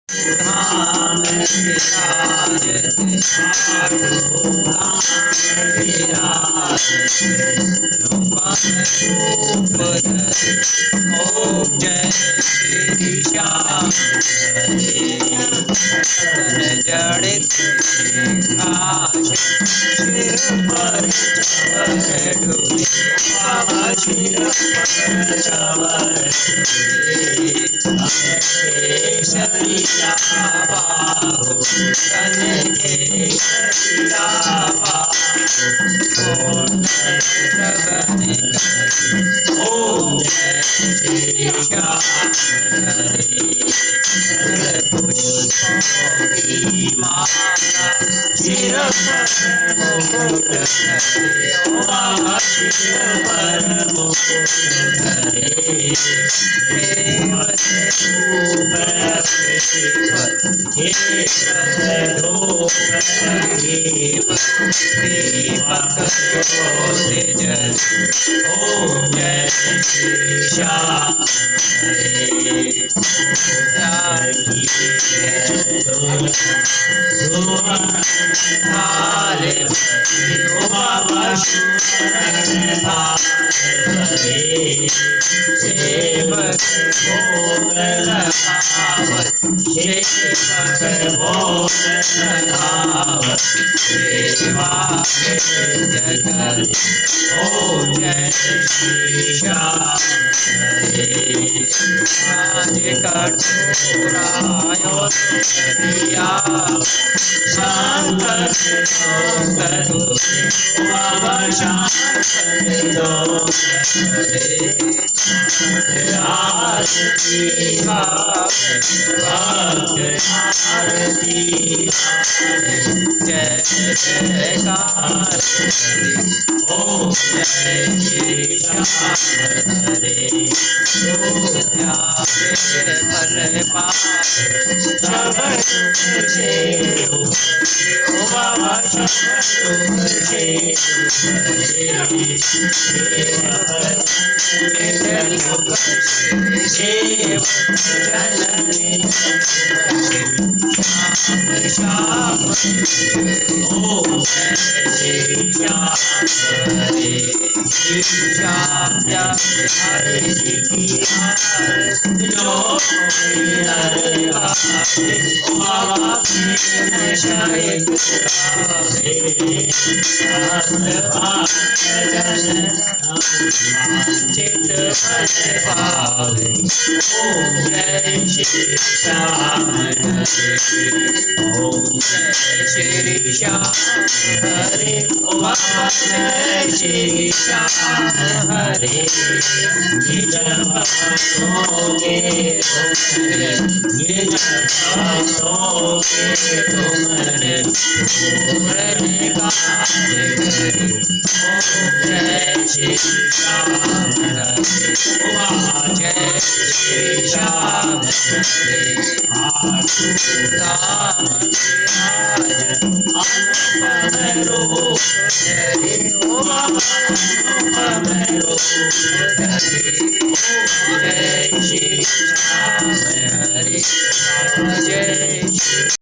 धाम विराजते आठों धाम विराजते रूप धरे ओम जय श्री श्याम हरे जड़ित काश शिर पर चवर डोले बाबा शिर पर चवर शरीरा बाबू कन के शरीरा बाबू ओम जय श्री श्याम हरे पुष्पों की माला शिर पर मुकुट धरे बाबा शिर पर मुकुट धरे देव से धूप दीपक ज्योति जल ओम जय श्री श्याम हरे बाबा सेवक भोग लगावत सेवक भोग लगावत सेवा जगत ओम जय श्री श्याम आज कठोरायो सुखदिया शंकर करो बाबा शंकर दो आरती आरती जय जयकार ओम जय श्री श्याम हरे फल पार शबर से ओ बाबा शबर से श्याम ओम जय श्री श्याम हरे श्याम हरे जी की जो हरे बाबा शायद चित पावे ओम जय श्री श्याम हरे ओम जय श्री श्याम हरे बाबा जय श्री श्याम हरे निज भक्तोगे तुम्हारे निज भक्तोगे तुम्हारे पूर्ण काज करे ओम जय श्री श्याम हरे बाबा जय श्री श्याम हरे राम अनुपम रूप धरे ओ बाबा अनुपम रूप धरे जय श्री राम हरे जय श्री